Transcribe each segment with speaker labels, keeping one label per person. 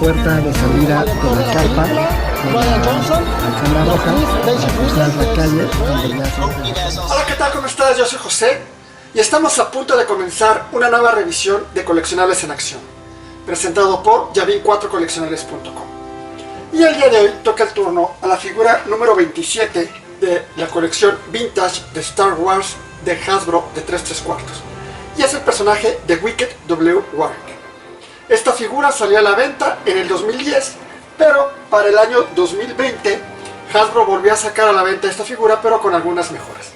Speaker 1: puerta de salida de la carpa de la alfombra roja para cruzar la calle donde ya se...
Speaker 2: Hola, ¿qué tal? ¿Cómo estás? Yo soy José y estamos a punto de comenzar una nueva revisión de Coleccionables en Acción, presentado por Yavin4coleccionables.com. Y el día de hoy toca el turno a la figura número 27 de la colección Vintage de Star Wars de Hasbro de 3/4, y es el personaje de Wicket W. Warrick. Esta figura salió a la venta en el 2010, pero para el año 2020 Hasbro volvió a sacar a la venta esta figura, pero con algunas mejoras.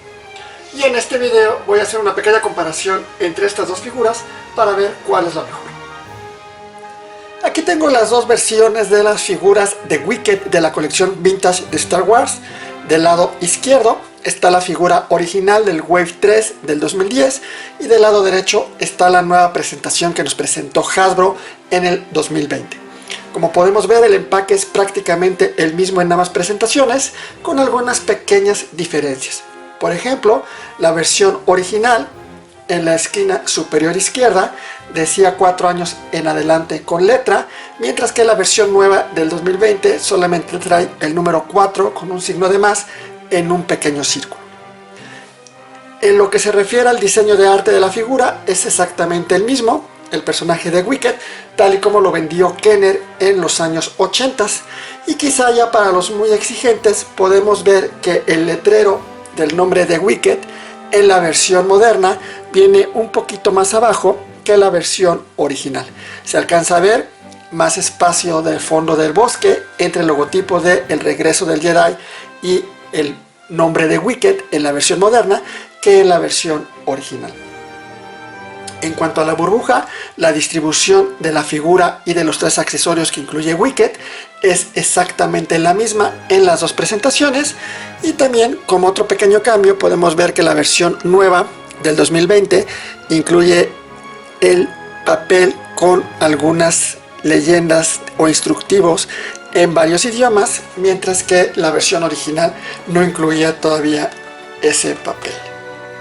Speaker 2: Y en este video voy a hacer una pequeña comparación entre estas dos figuras para ver cuál es la mejor. Aquí tengo las dos versiones de las figuras de Wicket de la colección Vintage de Star Wars. Del lado izquierdo está la figura original del Wave 3 del 2010 y del lado derecho está la nueva presentación que nos presentó Hasbro en el 2020. Como podemos ver, el empaque es prácticamente el mismo en ambas presentaciones, con algunas pequeñas diferencias. Por ejemplo, la versión original en la esquina superior izquierda decía 4 años en adelante con letra, mientras que la versión nueva del 2020 solamente trae el número 4 con un signo de más en un pequeño círculo. En lo que se refiere al diseño de arte de la figura, es exactamente el mismo, el personaje de Wicket, tal y como lo vendió Kenner en los años 80, y quizá ya para los muy exigentes podemos ver que el letrero del nombre de Wicket en la versión moderna viene un poquito más abajo que la versión original. Se alcanza a ver más espacio del fondo del bosque entre el logotipo de El Regreso del Jedi y el nombre de Wicket en la versión moderna que en la versión original. En cuanto a la burbuja, la distribución de la figura y de los 3 accesorios que incluye Wicket es exactamente la misma en las dos presentaciones, y también como otro pequeño cambio podemos ver que la versión nueva del 2020 incluye el papel con algunas leyendas o instructivos en varios idiomas, mientras que la versión original no incluía todavía ese papel.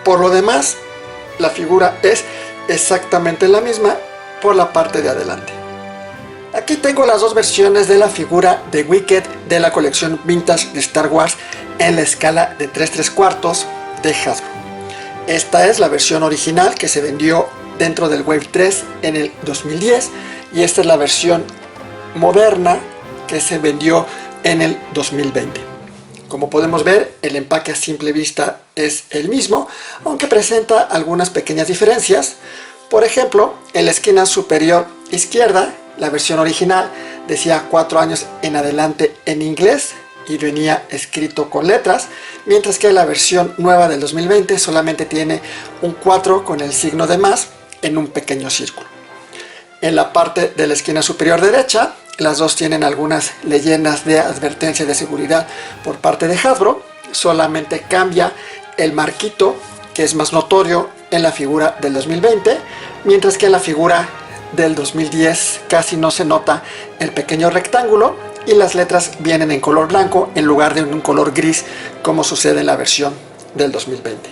Speaker 2: Por lo demás, la figura es exactamente la misma por la parte de adelante. Aquí tengo las dos versiones de la figura de Wicket de la colección Vintage de Star Wars en la escala de 3/4 de Hasbro. Esta es la versión original que se vendió dentro del Wave 3 en el 2010, y esta es la versión moderna que se vendió en el 2020. Como podemos ver, el empaque a simple vista es el mismo, aunque presenta algunas pequeñas diferencias. Por ejemplo, en la esquina superior izquierda, la versión original decía 4 años en adelante en inglés y venía escrito con letras, mientras que la versión nueva del 2020 solamente tiene un 4 con el signo de más en un pequeño círculo. En la parte de la esquina superior derecha, las dos tienen algunas leyendas de advertencia de seguridad por parte de Hasbro. Solamente cambia el marquito, que es más notorio en la figura del 2020, mientras que en la figura del 2010 casi no se nota el pequeño rectángulo y las letras vienen en color blanco en lugar de un color gris, como sucede en la versión del 2020.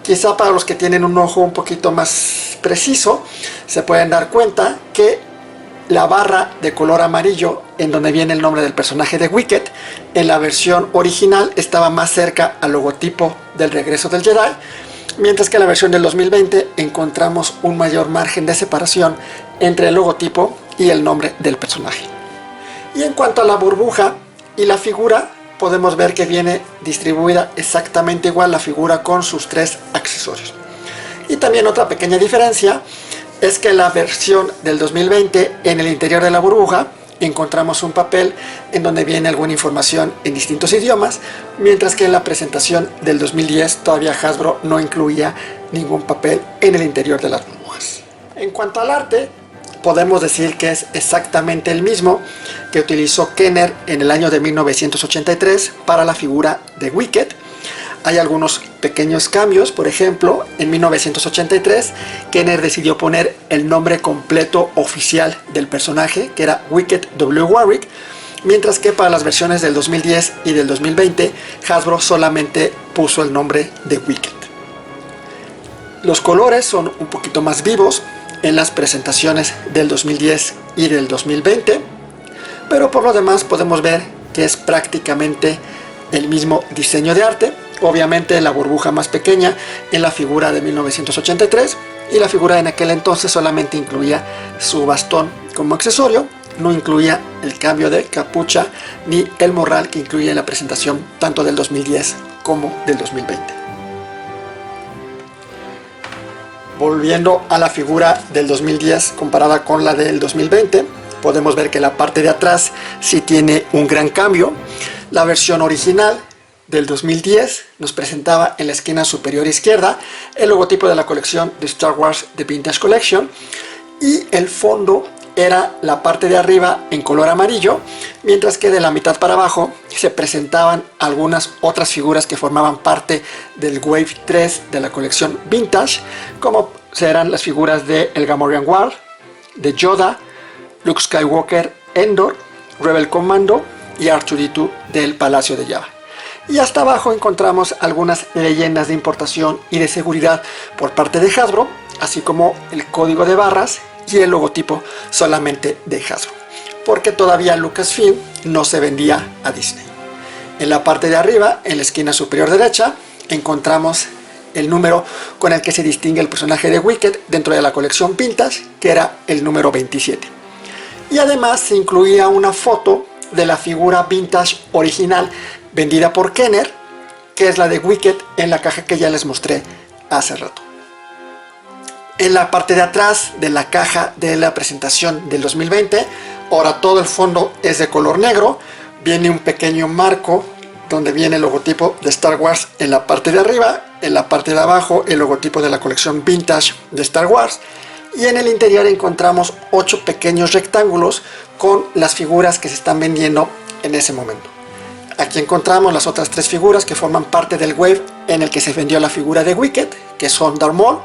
Speaker 2: Quizá para los que tienen un ojo un poquito más preciso se pueden dar cuenta que la barra de color amarillo en donde viene el nombre del personaje de Wicket en la versión original estaba más cerca al logotipo del Regreso del Jedi, mientras que en la versión del 2020 encontramos un mayor margen de separación entre el logotipo y el nombre del personaje. Y en cuanto a la burbuja y la figura, podemos ver que viene distribuida exactamente igual la figura con sus 3 accesorios. Y también otra pequeña diferencia es que en la versión del 2020, en el interior de la burbuja, encontramos un papel en donde viene alguna información en distintos idiomas, mientras que en la presentación del 2010 todavía Hasbro no incluía ningún papel en el interior de las burbujas. En cuanto al arte, podemos decir que es exactamente el mismo que utilizó Kenner en el año de 1983 para la figura de Wicket. Hay algunos pequeños cambios. Por ejemplo, en 1983 Kenner decidió poner el nombre completo oficial del personaje, que era Wicket W. Warrick, mientras que para las versiones del 2010 y del 2020 Hasbro solamente puso el nombre de Wicket. Los colores son un poquito más vivos en las presentaciones del 2010 y del 2020. pero por lo demás podemos ver que es prácticamente el mismo diseño de arte. Obviamente la burbuja más pequeña en la figura de 1983, y la figura en aquel entonces solamente incluía su bastón como accesorio, no incluía el cambio de capucha ni el morral que incluye en la presentación tanto del 2010 como del 2020. Volviendo a la figura del 2010 comparada con la del 2020, podemos ver que la parte de atrás sí tiene un gran cambio. La versión original del 2010 nos presentaba en la esquina superior izquierda el logotipo de la colección de Star Wars The Vintage Collection, y el fondo era la parte de arriba en color amarillo, mientras que de la mitad para abajo se presentaban algunas otras figuras que formaban parte del Wave 3 de la colección Vintage, como serán las figuras de el Gamorrean Guard, de Yoda, Luke Skywalker, Endor, Rebel Commando y R2-D2 del Palacio de Jabba. Y hasta abajo encontramos algunas leyendas de importación y de seguridad por parte de Hasbro, así como el código de barras y el logotipo solamente de Hasbro, porque todavía Lucasfilm no se vendía a Disney. En la parte de arriba, en la esquina superior derecha, encontramos el número con el que se distingue el personaje de Wicket dentro de la colección Vintage, que era el número 27. Y además se incluía una foto de la figura Vintage original vendida por Kenner, que es la de Wicket en la caja que ya les mostré hace rato. En la parte de atrás de la caja de la presentación del 2020, ahora todo el fondo es de color negro, viene un pequeño marco donde viene el logotipo de Star Wars en la parte de arriba, en la parte de abajo el logotipo de la colección Vintage de Star Wars, y en el interior encontramos 8 pequeños rectángulos con las figuras que se están vendiendo en ese momento. Aquí encontramos las otras 3 figuras que forman parte del wave en el que se vendió la figura de Wicket, que son Darth Maul,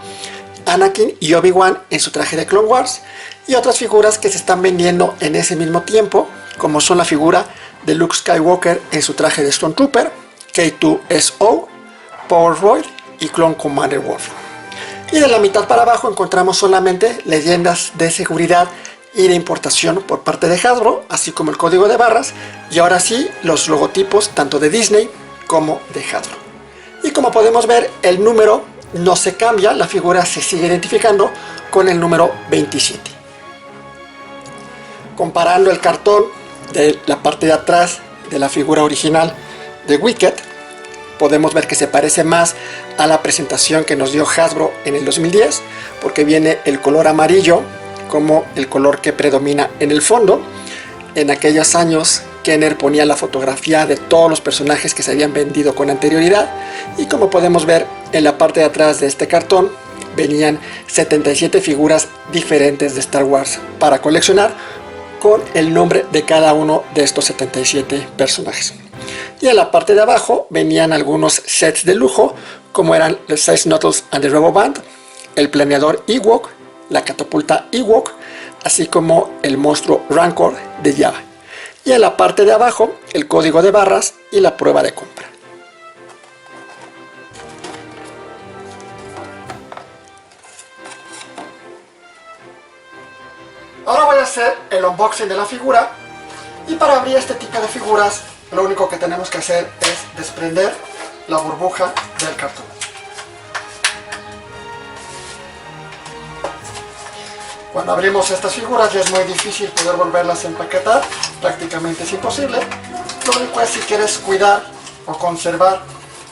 Speaker 2: Anakin y Obi-Wan en su traje de Clone Wars, y otras figuras que se están vendiendo en ese mismo tiempo, como son la figura de Luke Skywalker en su traje de Stormtrooper, K2SO, Power Droid y Clone Commander Wolf. Y de la mitad para abajo encontramos solamente leyendas de seguridad y de importación por parte de Hasbro, así como el código de barras, y ahora sí los logotipos tanto de Disney como de Hasbro. Y como podemos ver, el número no se cambia, la figura se sigue identificando con el número 27. Comparando el cartón de la parte de atrás de la figura original de Wicket, podemos ver que se parece más a la presentación que nos dio Hasbro en el 2010, porque viene el color amarillo como el color que predomina en el fondo. En aquellos años Kenner ponía la fotografía de todos los personajes que se habían vendido con anterioridad, y como podemos ver en la parte de atrás de este cartón venían 77 figuras diferentes de Star Wars para coleccionar, con el nombre de cada uno de estos 77 personajes. Y en la parte de abajo venían algunos sets de lujo, como eran los 6 Knuckles and the Rebel Band, el planeador Ewok, la catapulta Ewok, así como el monstruo Rancor de Jabba. Y en la parte de abajo el código de barras y la prueba de compra. Ahora voy a hacer el unboxing de la figura, y para abrir este tipo de figuras lo único que tenemos que hacer es desprender la burbuja del cartón. Cuando abrimos estas figuras ya es muy difícil poder volverlas a empaquetar, prácticamente es imposible. Lo único es, si quieres cuidar o conservar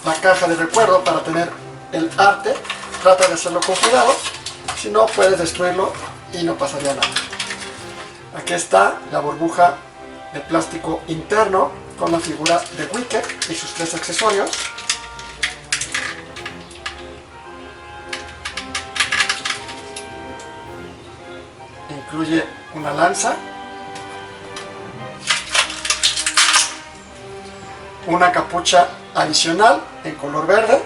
Speaker 2: la caja de recuerdo para tener el arte, trata de hacerlo con cuidado, si no puedes destruirlo y no pasaría nada. Aquí está la burbuja de plástico interno con la figura de Wicket y sus 3 accesorios. Incluye una lanza, una capucha adicional en color verde,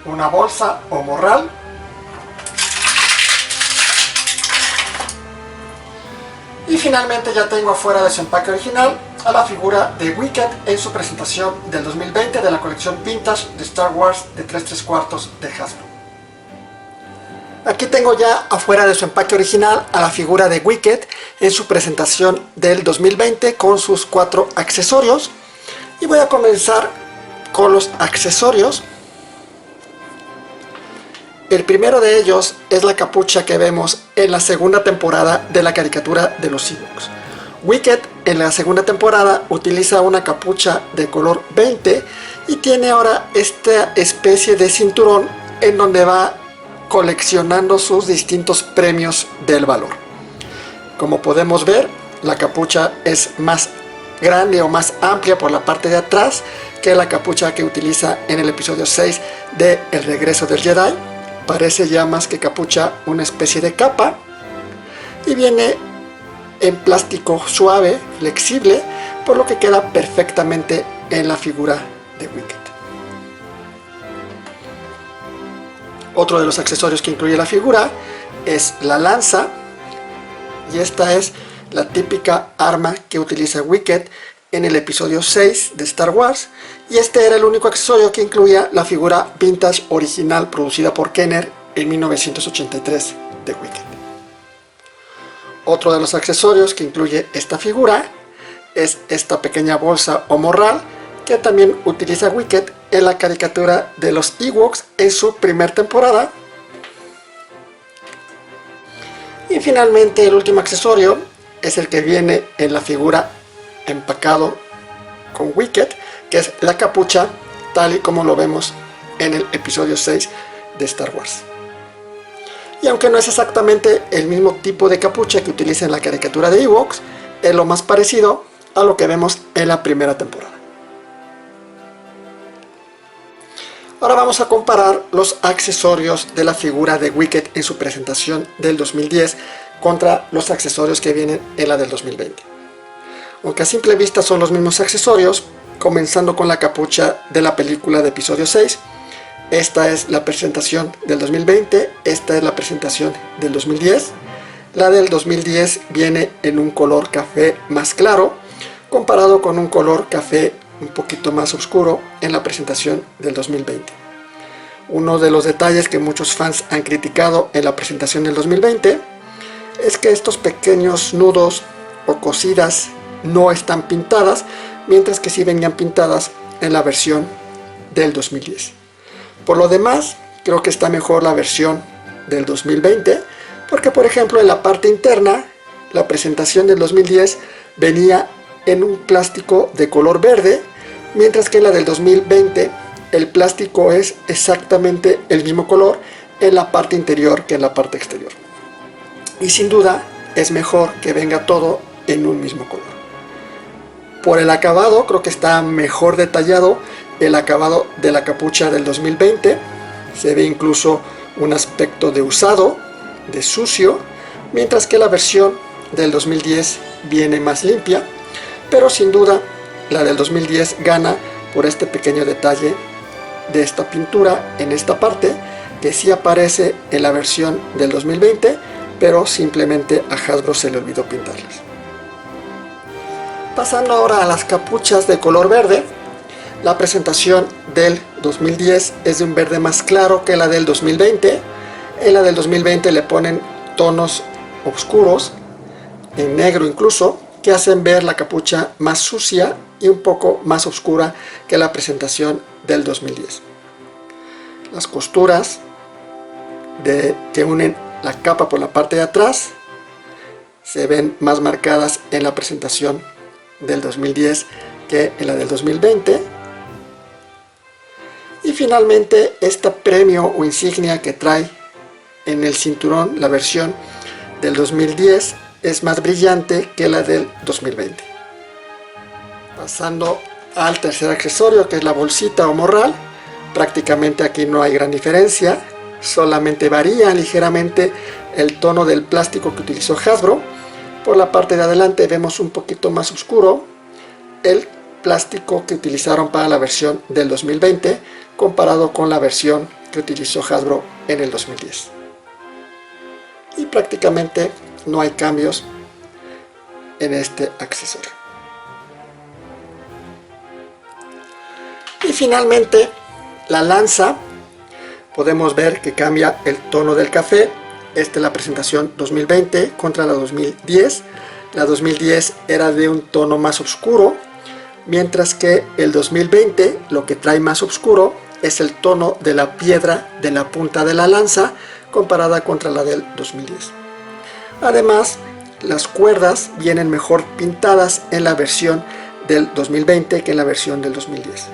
Speaker 2: una bolsa o morral, y finalmente ya tengo afuera de su empaque original a la figura de Wicket en su presentación del 2020 de la colección Vintage de Star Wars de 3/4 de Hasbro. Aquí tengo ya afuera de su empaque original a la figura de Wicket en su presentación del 2020 con sus 4 accesorios. Y voy a comenzar con los accesorios. El primero de ellos es la capucha que vemos en la segunda temporada de la caricatura de los Ewoks. Wicket en la segunda temporada utiliza una capucha de color 20 y tiene ahora esta especie de cinturón en donde va coleccionando sus distintos premios del valor. Como podemos ver, la capucha es más grande o más amplia por la parte de atrás que la capucha que utiliza en el episodio 6 de El regreso del Jedi. Parece ya más que capucha una especie de capa y viene en plástico suave, flexible, por lo que queda perfectamente en la figura de Wicket. Otro de los accesorios que incluye la figura es la lanza, y esta es la típica arma que utiliza Wicket en el episodio 6 de Star Wars, y este era el único accesorio que incluía la figura vintage original producida por Kenner en 1983 de Wicket. Otro de los accesorios que incluye esta figura es esta pequeña bolsa o morral que también utiliza Wicket en la caricatura de los Ewoks en su primera temporada. Y finalmente el último accesorio es el que viene en la figura empacado con Wicket, que es la capucha tal y como lo vemos en el episodio 6 de Star Wars. Y aunque no es exactamente el mismo tipo de capucha que utiliza en la caricatura de Ewoks, es lo más parecido a lo que vemos en la primera temporada. Ahora vamos a comparar los accesorios de la figura de Wicket en su presentación del 2010 contra los accesorios que vienen en la del 2020. Aunque a simple vista son los mismos accesorios, comenzando con la capucha de la película de episodio 6, esta es la presentación del 2020, esta es la presentación del 2010. La del 2010 viene en un color café más claro, comparado con un color café un poquito más oscuro en la presentación del 2020. Uno de los detalles que muchos fans han criticado en la presentación del 2020 es que estos pequeños nudos o cosidas no están pintadas, mientras que sí venían pintadas en la versión del 2010. Por lo demás, creo que está mejor la versión del 2020, porque por ejemplo en la parte interna, la presentación del 2010 venía en un plástico de color verde, mientras que en la del 2020 el plástico es exactamente el mismo color en la parte interior que en la parte exterior. Y sin duda es mejor que venga todo en un mismo color. Por el acabado, creo que está mejor detallado el acabado de la capucha del 2020. Se ve incluso un aspecto de usado, de sucio, mientras que la versión del 2010 viene más limpia, pero sin duda la del 2010 gana por este pequeño detalle de esta pintura en esta parte, que sí aparece en la versión del 2020, pero simplemente a Hasbro se le olvidó pintarlas. Pasando ahora a las capuchas de color verde, la presentación del 2010 es de un verde más claro que la del 2020. En la del 2020 le ponen tonos oscuros, en negro incluso, que hacen ver la capucha más sucia y un poco más oscura que la presentación del 2010. Las costuras que unen la capa por la parte de atrás se ven más marcadas en la presentación del 2010 que en la del 2020. Y finalmente este premio o insignia que trae en el cinturón la versión del 2010 es más brillante que la del 2020. Pasando al tercer accesorio, que es la bolsita o morral, prácticamente aquí no hay gran diferencia, solamente varía ligeramente el tono del plástico que utilizó Hasbro. Por la parte de adelante vemos un poquito más oscuro el plástico que utilizaron para la versión del 2020 comparado con la versión que utilizó Hasbro en el 2010. Y prácticamente no hay cambios en este accesorio. Y finalmente la lanza. podemos ver que cambia el tono del café. Esta es la presentación 2020 contra la 2010. La 2010 era de un tono más oscuro, mientras que el 2020 lo que trae más oscuro es el tono de la piedra de la punta de la lanza comparada contra la del 2010. Además, las cuerdas vienen mejor pintadas en la versión del 2020 que en la versión del 2010.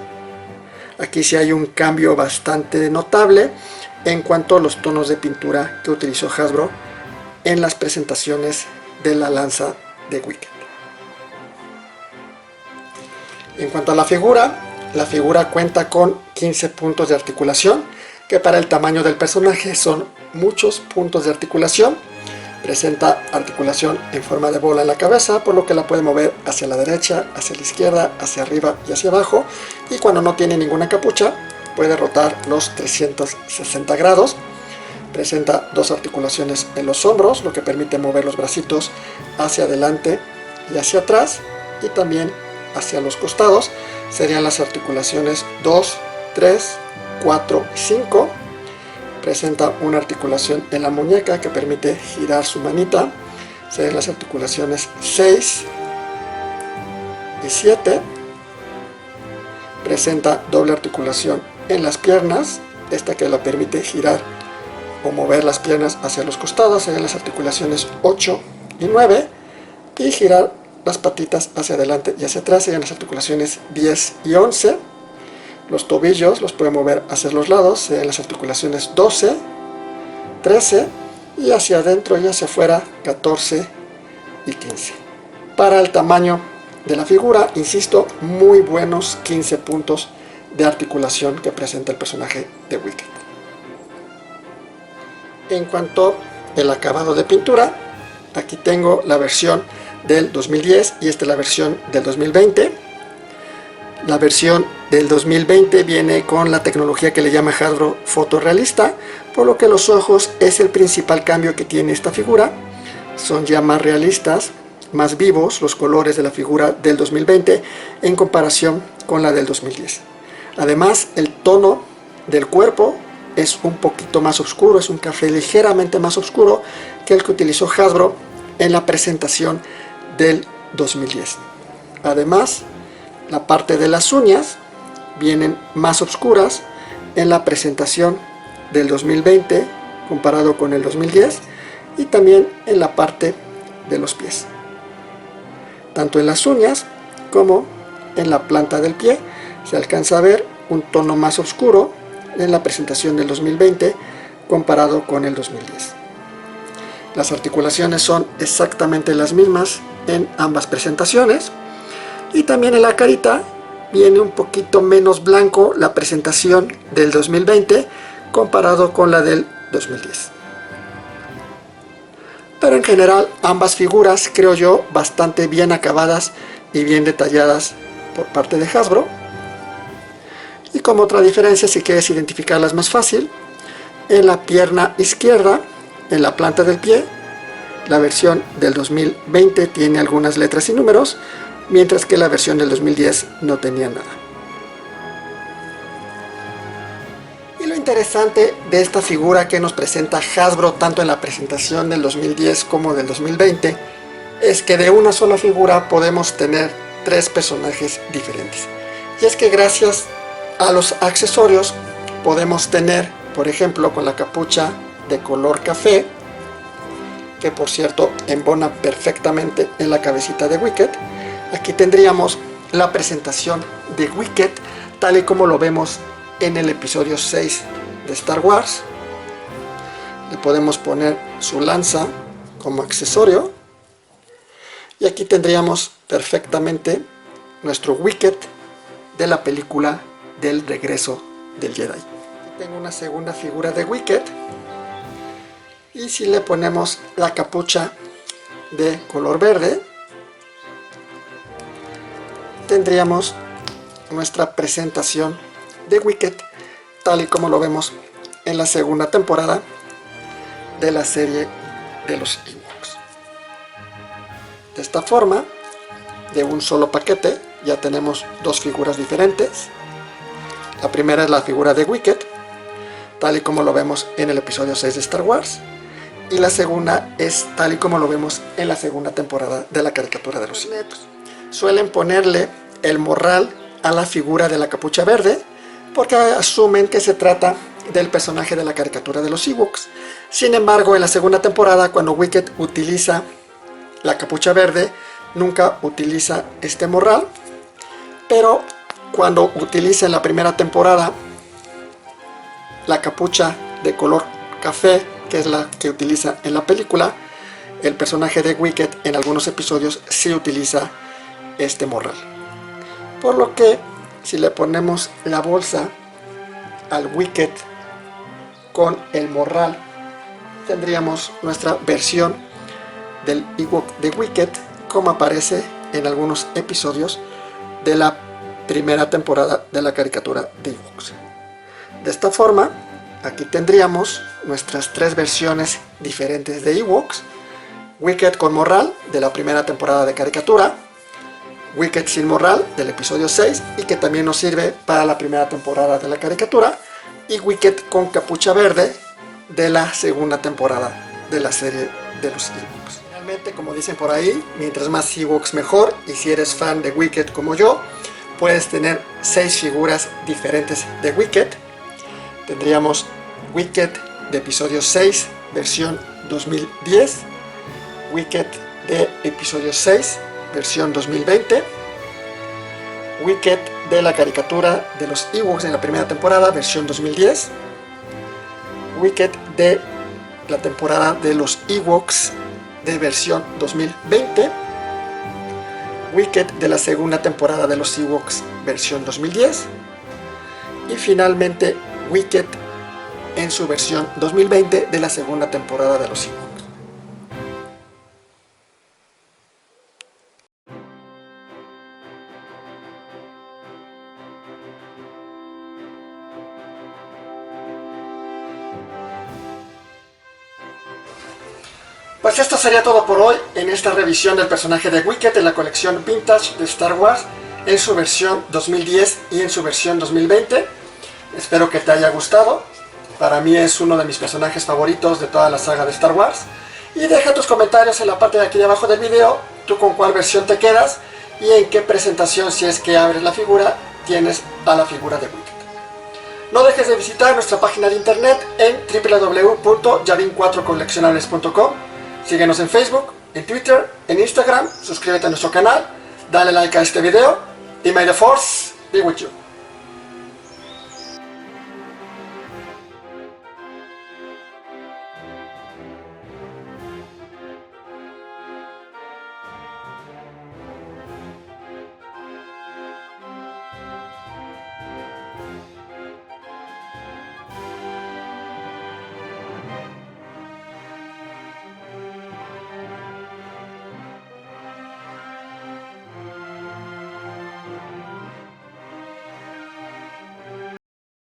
Speaker 2: Aquí sí hay un cambio bastante notable en cuanto a los tonos de pintura que utilizó Hasbro en las presentaciones de la lanza de Wicked. En cuanto a la figura cuenta con 15 puntos de articulación, que para el tamaño del personaje son muchos puntos de articulación. Presenta articulación en forma de bola en la cabeza, por lo que la puede mover hacia la derecha, hacia la izquierda, hacia arriba y hacia abajo, y cuando no tiene ninguna capucha puede rotar los 360 grados. Presenta dos articulaciones en los hombros, lo que permite mover los bracitos hacia adelante y hacia atrás, y también hacia los costados. Serían las articulaciones 2, 3, 4 y 5. Presenta una articulación en la muñeca que permite girar su manita. Serían las articulaciones 6 y 7. Presenta doble articulación en las piernas, esta que la permite girar o mover las piernas hacia los costados. Serían las articulaciones 8 y 9. Y girar las patitas hacia adelante y hacia atrás. Serían las articulaciones 10 y 11. Los tobillos los puede mover hacia los lados, serían las articulaciones 12, 13 y hacia adentro y hacia afuera 14 y 15. Para el tamaño de la figura, insisto, muy buenos 15 puntos de articulación que presenta el personaje de Wicked. En cuanto al acabado de pintura, aquí tengo la versión del 2010 y esta es la versión del 2020. La versión del 2020 viene con la tecnología que le llama Hasbro fotorrealista, por lo que los ojos es el principal cambio que tiene esta figura. Son ya más realistas, más vivos los colores de la figura del 2020 en comparación con la del 2010. Además, el tono del cuerpo es un poquito más oscuro, es un café ligeramente más oscuro que el que utilizó Hasbro en la presentación del 2010. Además, la parte de las uñas vienen más oscuras en la presentación del 2020 comparado con el 2010, y también en la parte de los pies. Tanto en las uñas como en la planta del pie se alcanza a ver un tono más oscuro en la presentación del 2020 comparado con el 2010. Las articulaciones son exactamente las mismas en ambas presentaciones. Y también en la carita viene un poquito menos blanco la presentación del 2020 comparado con la del 2010. Pero en general ambas figuras, creo yo, bastante bien acabadas y bien detalladas por parte de Hasbro. Y como otra diferencia, si quieres identificarlas más fácil, en la pierna izquierda, en la planta del pie, la versión del 2020 tiene algunas letras y números, mientras que la versión del 2010 no tenía nada. Y lo interesante de esta figura que nos presenta Hasbro tanto en la presentación del 2010 como del 2020 es que de una sola figura podemos tener tres personajes diferentes. Y es que gracias a los accesorios podemos tener, por ejemplo, con la capucha de color café, que por cierto embona perfectamente en la cabecita de Wicked. Aquí tendríamos la presentación de Wicked tal y como lo vemos en el episodio 6 de Star Wars. Le podemos poner su lanza como accesorio y aquí tendríamos perfectamente nuestro Wicked de la película del regreso del Jedi. Tengo una segunda figura de Wicked y si le ponemos la capucha de color verde, tendríamos nuestra presentación de Wicked tal y como lo vemos en la segunda temporada de la serie de los Ewoks. De esta forma, de un solo paquete, ya tenemos dos figuras diferentes. La primera es la figura de Wicked, tal y como lo vemos en el episodio 6 de Star Wars, y la segunda es tal y como lo vemos en la segunda temporada de la caricatura de los Ewoks. Suelen ponerle el morral a la figura de la capucha verde porque asumen que se trata del personaje de la caricatura de los Ewoks. Sin embargo, en la segunda temporada, cuando Wicket utiliza la capucha verde, nunca utiliza este morral, pero cuando utiliza en la primera temporada la capucha de color café, que es la que utiliza en la película, el personaje de Wicket en algunos episodios sí utiliza este morral. Por lo que si le ponemos la bolsa al Wicket con el morral, tendríamos nuestra versión del Ewok de Wicket como aparece en algunos episodios de la primera temporada de la caricatura de Ewoks. De esta forma, aquí tendríamos nuestras tres versiones diferentes de Ewoks: Wicket con morral de la primera temporada de caricatura, Wicket sin morral del episodio 6 y que también nos sirve para la primera temporada de la caricatura, y Wicket con capucha verde de la segunda temporada de la serie de los Ewoks. Finalmente, como dicen por ahí, mientras más Ewoks mejor, y si eres fan de Wicket como yo, puedes tener 6 figuras diferentes de Wicket. Tendríamos Wicket de episodio 6 versión 2010, Wicket de episodio 6 versión 2020, Wicket de la caricatura de los Ewoks en la primera temporada versión 2010, Wicket de la temporada de los Ewoks de versión 2020, Wicket de la segunda temporada de los Ewoks versión 2010 y finalmente Wicket en su versión 2020 de la segunda temporada de los Ewoks. Pues esto sería todo por hoy en esta revisión del personaje de Wicket en la colección Vintage de Star Wars en su versión 2010 y en su versión 2020. Espero que te haya gustado. Para mí es uno de mis personajes favoritos de toda la saga de Star Wars. Y deja tus comentarios en la parte de aquí abajo del video, tú con cuál versión te quedas y en qué presentación, si es que abres la figura, tienes a la figura de Wicket. No dejes de visitar nuestra página de internet en www.yavin4coleccionables.com. Síguenos en Facebook, en Twitter, en Instagram, suscríbete a nuestro canal, dale like a este video y may the force be with you.